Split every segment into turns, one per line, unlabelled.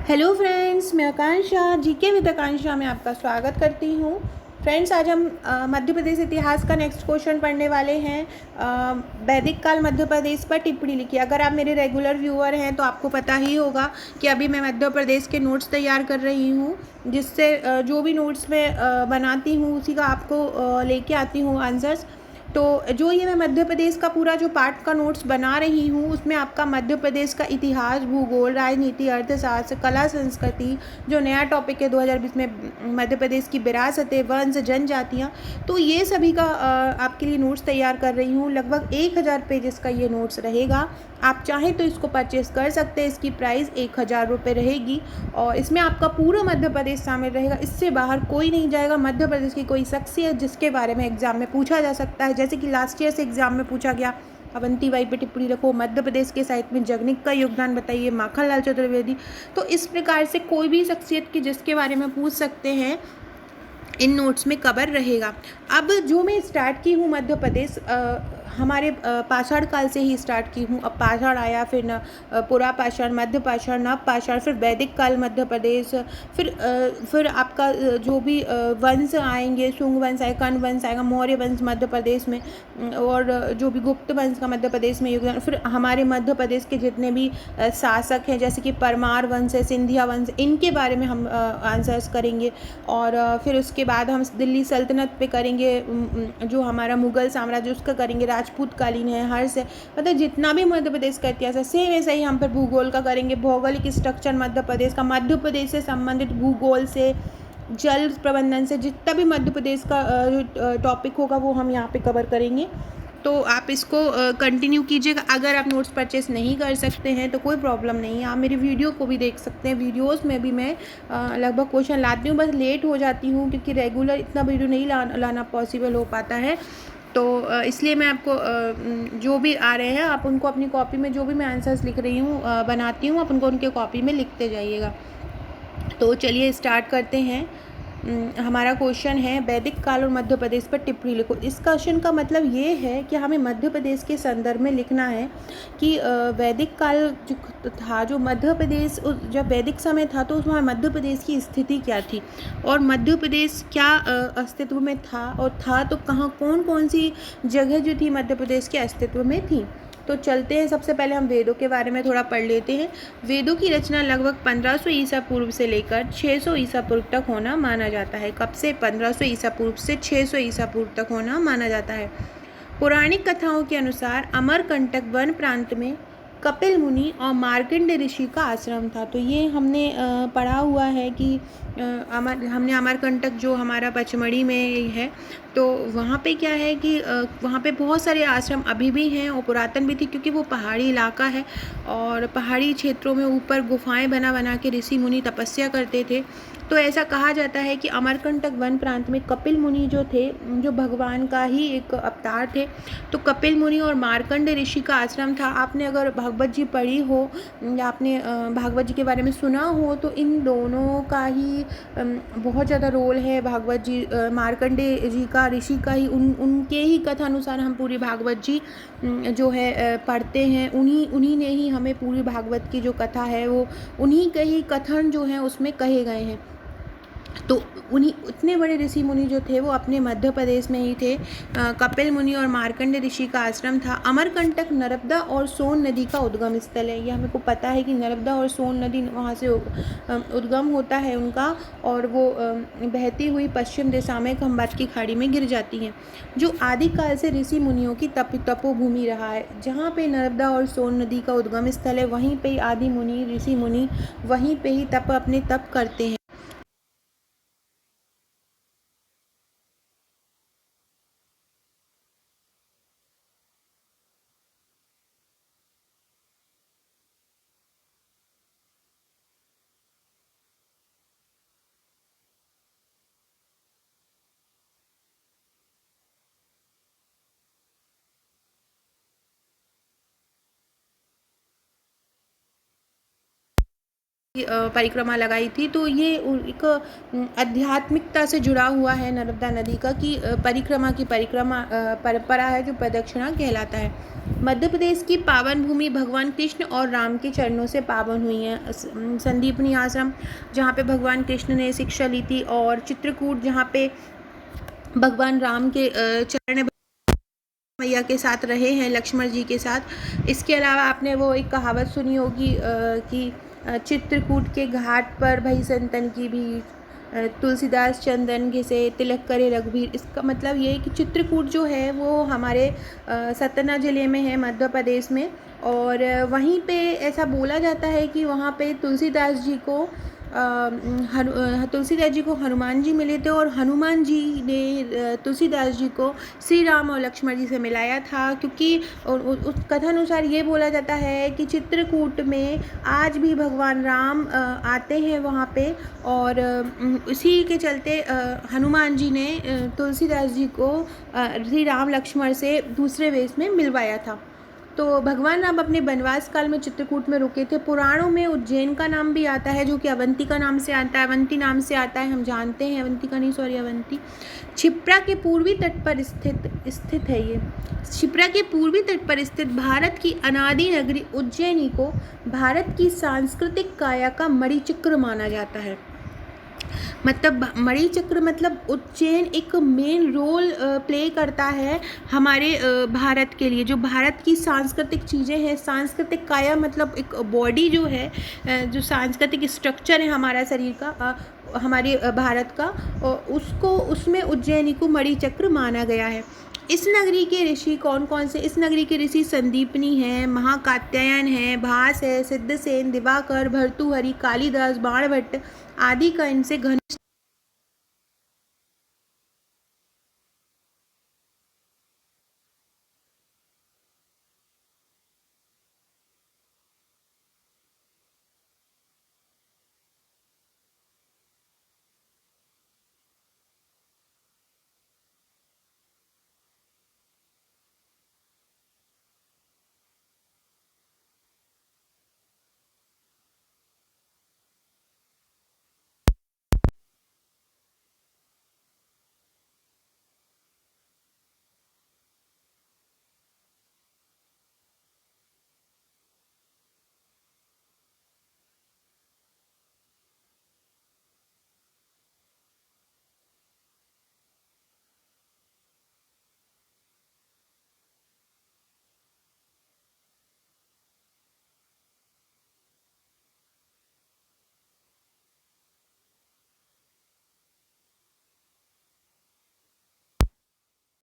Hello friends, मैं आकांक्षा GK with आकांक्षा में आपका स्वागत करती हूँ। फ्रेंड्स, आज हम मध्य प्रदेश इतिहास का नेक्स्ट क्वेश्चन पढ़ने वाले हैं। वैदिक काल मध्य प्रदेश पर टिप्पणी लिखी। अगर आप मेरे रेगुलर व्यूअर हैं तो आपको पता ही होगा कि अभी मैं मध्य प्रदेश के नोट्स तैयार कर रही हूँ, जिससे जो भी नोट्स मैं बनाती हूँ उसी का आपको लेके आती हूँ आंसर्स। तो जो ये मैं मध्य प्रदेश का पूरा जो पार्ट का नोट्स बना रही हूँ उसमें आपका मध्य प्रदेश का इतिहास, भूगोल, राजनीति, अर्थशास्त्र, कला, संस्कृति, जो नया टॉपिक है 2020 में मध्य प्रदेश की विरासतें, वंश, जनजातियाँ, तो ये सभी का आपके लिए नोट्स तैयार कर रही हूँ। लगभग 1000 पेजेस का ये नोट्स रहेगा। आप चाहें तो इसको परचेस कर सकते हैं। इसकी प्राइस 1000 रुपये रहेगी और इसमें आपका पूरा मध्य प्रदेश शामिल रहेगा। इससे बाहर कोई नहीं जाएगा। मध्य प्रदेश की कोई शख्सियत जिसके बारे में एग्जाम में पूछा जा सकता है, जैसे कि लास्ट ईयर से एग्जाम में पूछा गया, अवंतीबाई पे टिप्पणी रखो, मध्य प्रदेश के साहित्य में जगनिक का योगदान बताइए, माखनलाल चतुर्वेदी। तो इस प्रकार से कोई भी शख्सियत की जिसके बारे में पूछ सकते हैं, इन नोट्स में कवर रहेगा। अब जो मैं स्टार्ट की हूँ मध्य प्रदेश, हमारे पाषाण काल से ही स्टार्ट की हूँ। अब पाषाण आया, फिर पुरा पाषाण, मध्य पाषाण, नव पाषाण, फिर वैदिक काल मध्य प्रदेश, फिर आपका जो भी वंश आएंगे, शुंग वंश आएगा, कर्ण वंश आएगा, मौर्य वंश मध्य प्रदेश में, और जो भी गुप्त वंश का मध्य प्रदेश में योगदान, फिर हमारे मध्य प्रदेश के जितने भी शासक हैं, जैसे कि परमार वंश है, सिंधिया वंश, इनके बारे में हम आंसर्स करेंगे। और फिर उसके बाद हम दिल्ली सल्तनत पे करेंगे, जो हमारा मुगल साम्राज्य उसका करेंगे, राजपूत कालीन है, हर्ष है, मतलब जितना भी मध्य प्रदेश का इतिहास है सेम वैसे ही हम फिर भूगोल का करेंगे। भौगोलिक स्ट्रक्चर मध्य प्रदेश का, मध्य प्रदेश से संबंधित भूगोल से, जल प्रबंधन से, जितना भी मध्य प्रदेश का टॉपिक होगा वो हम यहाँ पे कवर करेंगे। तो आप इसको कंटिन्यू कीजिएगा। अगर आप नोट्स परचेस नहीं कर सकते हैं तो कोई प्रॉब्लम नहीं है, आप मेरी वीडियो को भी देख सकते हैं। वीडियोस में भी मैं लगभग क्वेश्चन लाती हूँ, बस लेट हो जाती हूँ क्योंकि रेगुलर इतना वीडियो नहीं लाना पॉसिबल हो पाता है। तो इसलिए मैं आपको जो भी आ रहे हैं आप उनको अपनी कॉपी में, जो भी मैं आंसर्स लिख रही हूँ बनाती हूँ, आप उनको उनके कॉपी में लिखते जाइएगा। तो चलिए स्टार्ट करते हैं। हमारा क्वेश्चन है वैदिक काल और मध्य प्रदेश पर टिप्पणी लिखो। इस क्वेश्चन का मतलब ये है कि हमें मध्य प्रदेश के संदर्भ में लिखना है कि वैदिक काल जो था, जो मध्य प्रदेश जब वैदिक समय था तो उसमें मध्य प्रदेश की स्थिति क्या थी, और मध्य प्रदेश क्या अस्तित्व में था, और था तो कहाँ, कौन कौन सी जगह जो थी मध्य प्रदेश के अस्तित्व में थी। तो चलते हैं, सबसे पहले हम वेदों के बारे में थोड़ा पढ़ लेते हैं। वेदों की रचना लगभग 1500 ईसा पूर्व से लेकर 600 ईसा पूर्व तक होना माना जाता है। कब से? 1500 ईसा पूर्व से 600 ईसा पूर्व तक होना माना जाता है। पौराणिक कथाओं के अनुसार अमरकंटक वन प्रांत में कपिल मुनि और मार्कंड ऋषि का आश्रम था। तो ये हमने पढ़ा हुआ है कि हमने अमरकंटक जो हमारा पचमढ़ी में है, तो वहाँ पे क्या है कि वहाँ पे बहुत सारे आश्रम अभी भी हैं और पुरातन भी थी, क्योंकि वो पहाड़ी इलाका है और पहाड़ी क्षेत्रों में ऊपर गुफाएं बना बना के ऋषि मुनि तपस्या करते थे। तो ऐसा कहा जाता है कि अमरकंटक वन प्रांत में कपिल मुनि जो थे, जो भगवान का ही एक अवतार थे, तो कपिल मुनि और मार्कंड ऋषि का आश्रम था। आपने अगर भागवत जी पढ़ी हो या आपने भागवत जी के बारे में सुना हो तो इन दोनों का ही बहुत ज़्यादा रोल है। भागवत जी मार्कंडे जी का, ऋषि का ही, उनके ही कथा अनुसार हम पूरी भागवत जी जो है पढ़ते हैं। उन्हीं ने ही हमें पूरी भागवत की जो कथा है वो उन्हीं के ही कथन जो हैं उसमें कहे गए हैं। तो उन्हीं उतने बड़े ऋषि मुनि जो थे वो अपने मध्य प्रदेश में ही थे। कपिल मुनि और मार्कंड ऋषि का आश्रम था। अमरकंटक नर्मदा और सोन नदी का उद्गम स्थल है। यह हमको पता है कि नर्मदा और सोन नदी वहाँ से उद्गम होता है उनका, और वो बहती हुई पश्चिम दिशा में खंबात की खाड़ी में गिर जाती हैं। जो आदिकाल से ऋषि मुनियों की तपोभूमि रहा है, जहाँ पे नर्मदा और सोन नदी का उद्गम स्थल है वहीं पे आदि मुनि, ऋषि मुनि वहीं पे ही अपने तप करते हैं। परिक्रमा लगाई थी। तो ये एक आध्यात्मिकता से जुड़ा हुआ है नर्मदा नदी का, कि परिक्रमा की परंपरा है जो प्रदक्षिणा कहलाता है। मध्य प्रदेश की पावन भूमि भगवान कृष्ण और राम के चरणों से पावन हुई है। संदीपनी आश्रम, जहाँ पे भगवान कृष्ण ने शिक्षा ली थी, और चित्रकूट, जहाँ पे भगवान राम के चरण मैया के साथ रहे हैं, लक्ष्मण जी के साथ। इसके अलावा आपने वो एक कहावत सुनी होगी कि चित्रकूट के घाट पर भई संतन की भीड़, तुलसीदास चंदन घिसे तिलक करे रघुवीर। इसका मतलब ये है कि चित्रकूट जो है वो हमारे सतना ज़िले में है, मध्य प्रदेश में। और वहीं पे ऐसा बोला जाता है कि वहाँ पे तुलसीदास जी को हनुमान जी मिले थे, और हनुमान जी ने तुलसीदास जी को श्री राम और लक्ष्मण जी से मिलाया था, क्योंकि उस कथा अनुसार ये बोला जाता है कि चित्रकूट में आज भी भगवान राम आते हैं वहाँ पे, और इसी के चलते हनुमान जी ने तुलसीदास जी को श्री राम लक्ष्मण से दूसरे वेश में मिलवाया था। तो भगवान राम अपने वनवास काल में चित्रकूट में रुके थे। पुराणों में उज्जैन का नाम भी आता है, जो कि अवंतिका नाम से आता है, अवंती नाम से आता है, हम जानते हैं, अवंतिका नहीं, सॉरी, अवंती। क्षिप्रा के पूर्वी तट पर स्थित है ये। क्षिप्रा के पूर्वी तट पर स्थित भारत की अनादि नगरी उज्जैनी को भारत की सांस्कृतिक काया का मणिचक्र माना जाता है। मतलब मणिचक्र मतलब उज्जैन एक मेन रोल प्ले करता है हमारे भारत के लिए। जो भारत की सांस्कृतिक चीज़ें हैं, सांस्कृतिक काया मतलब एक बॉडी जो है, जो सांस्कृतिक स्ट्रक्चर है हमारा शरीर का, हमारे भारत का, उसको, उसमें उज्जैनी को मणिचक्र माना गया है। इस नगरी के ऋषि कौन कौन से? इस नगरी के ऋषि संदीपनी है, महाकात्यायन है, भास है, सिद्धसेन, दिवाकर, भर्तृहरि, कालिदास, बाणभट्ट आदि का इनसे घनिष्ठ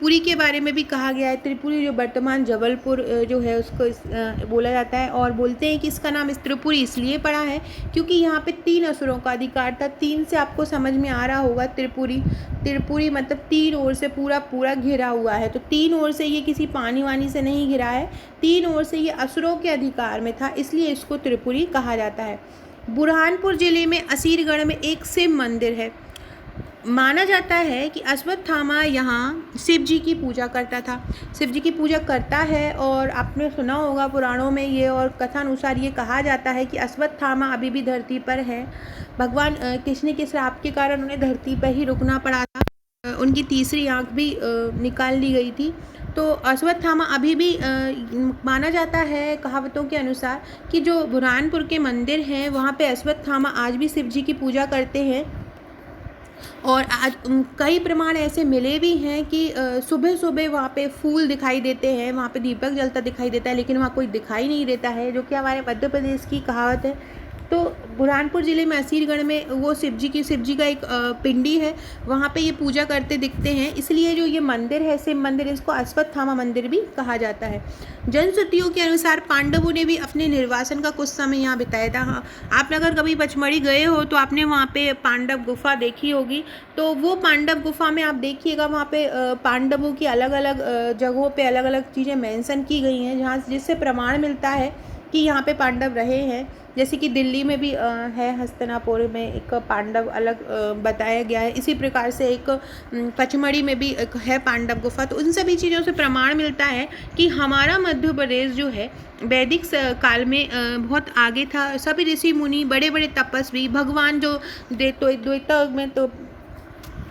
त्रिपुरी के बारे में भी कहा गया है। त्रिपुरी जो वर्तमान जबलपुर जो है उसको बोला जाता है, और बोलते हैं कि इसका नाम त्रिपुरी इसलिए पड़ा है क्योंकि यहाँ पे 3 असुरों का अधिकार था। 3 से आपको समझ में आ रहा होगा, त्रिपुरी मतलब 3 ओर से पूरा घिरा हुआ है। तो 3 ओर से ये किसी पानी वानी से नहीं घिरा है, 3 ओर से ये असुरों के अधिकार में था, इसलिए इसको त्रिपुरी कहा जाता है। बुरहानपुर जिले में असीरगढ़ में एक शिव मंदिर है। माना जाता है कि अश्वत्थामा यहाँ शिव जी की पूजा करता था, शिव जी की पूजा करता है। और आपने सुना होगा पुराणों में ये, और कथा अनुसार ये कहा जाता है कि अश्वत्थामा अभी भी धरती पर है। भगवान कृष्ण के श्राप के कारण उन्हें धरती पर ही रुकना पड़ा था, उनकी तीसरी आंख भी निकाल ली गई थी। तो अश्वत्थामा अभी भी माना जाता है कहावतों के अनुसार कि जो बुरहानपुर के मंदिर हैं वहाँ पे अश्वत्थामा आज भी शिव जी की पूजा करते हैं। और आज कई प्रमाण ऐसे मिले भी हैं कि सुबह सुबह वहाँ पे फूल दिखाई देते हैं, वहाँ पे दीपक जलता दिखाई देता है, लेकिन वहाँ कोई दिखाई नहीं देता है, जो कि हमारे मध्य प्रदेश की कहावत है। तो बुरहानपुर ज़िले में असीरगढ़ में वो शिव जी का एक पिंडी है, वहाँ पे ये पूजा करते दिखते हैं। इसलिए जो ये मंदिर है शिव मंदिर, इसको अश्वत्थामा मंदिर भी कहा जाता है। जनश्रुतियों के अनुसार पांडवों ने भी अपने निर्वासन का कुछ समय यहाँ बिताया था। हाँ, आप अगर कभी पचमढ़ी गए हो तो आपने वहाँ पे पांडव गुफा देखी होगी। तो वो पांडव गुफा में आप देखिएगा, वहाँ पे पांडवों की अलग अलग जगहों पे अलग अलग चीज़ें मेंशन की गई हैं, जहाँ जिससे प्रमाण मिलता है कि यहाँ पे पांडव रहे हैं। जैसे कि दिल्ली में भी है, हस्तिनापुर में एक पांडव अलग बताया गया है। इसी प्रकार से एक पचमढ़ी में भी एक है पांडव गुफा। तो उन सभी चीज़ों से प्रमाण मिलता है कि हमारा मध्य प्रदेश जो है वैदिक काल में बहुत आगे था। सभी ऋषि मुनि, बड़े बड़े तपस्वी, भगवान जो द्वेता युग में, तो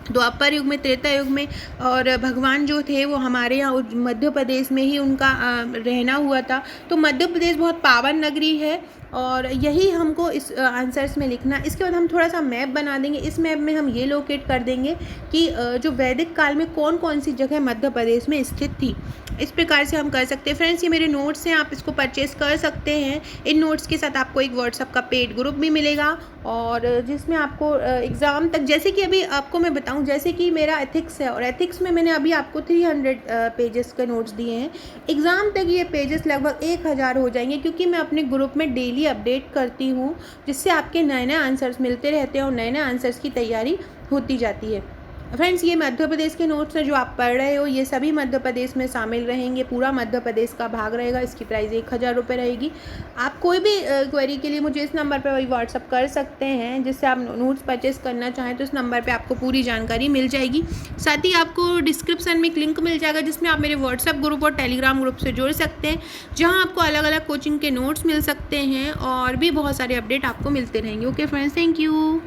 द्वापर युग में, त्रेता युग में, और भगवान जो थे वो हमारे यहाँ मध्य प्रदेश में ही उनका रहना हुआ था। तो मध्य प्रदेश बहुत पावन नगरी है और यही हमको इस आंसर्स में लिखना। इसके बाद हम थोड़ा सा मैप बना देंगे। इस मैप में हम ये लोकेट कर देंगे कि जो वैदिक काल में कौन कौन सी जगह मध्य प्रदेश में स्थित थी। इस प्रकार से हम कर सकते हैं। फ्रेंड्स, ये मेरे नोट्स हैं, आप इसको परचेस कर सकते हैं। इन नोट्स के साथ आपको एक व्हाट्सअप का पेड ग्रुप भी मिलेगा और जिसमें आपको एग्ज़ाम तक, जैसे कि अभी आपको मैं बताऊं, जैसे कि मेरा एथिक्स है और एथिक्स में मैंने अभी आपको 300 पेजेस के नोट्स दिए हैं। एग्ज़ाम तक ये पेजेस लगभग 1000 हो जाएंगे, क्योंकि मैं अपने ग्रुप में डेली अपडेट करती हूँ, जिससे आपके नए नए आंसर्स मिलते रहते हैं और नए नए आंसर्स की तैयारी होती जाती है। फ्रेंड्स, ये मध्य प्रदेश के नोट्स हैं जो आप पढ़ रहे हो, ये सभी मध्य प्रदेश में शामिल रहेंगे। पूरा मध्य प्रदेश का भाग रहेगा। इसकी प्राइस 1000 रुपये रहेगी। आप कोई भी क्वेरी के लिए मुझे इस नंबर पर वही व्हाट्सअप कर सकते हैं। जिससे आप नोट्स परचेस करना चाहें तो इस नंबर पे आपको पूरी जानकारी मिल जाएगी। साथ ही आपको डिस्क्रिप्शन में एक लिंक मिल जाएगा जिसमें आप मेरे व्हाट्सअप ग्रुप और टेलीग्राम ग्रुप से जुड़ सकते हैं, जहाँ आपको अलग अलग कोचिंग के नोट्स मिल सकते हैं और भी बहुत सारे अपडेट आपको मिलते रहेंगे। Okay friends, thank you.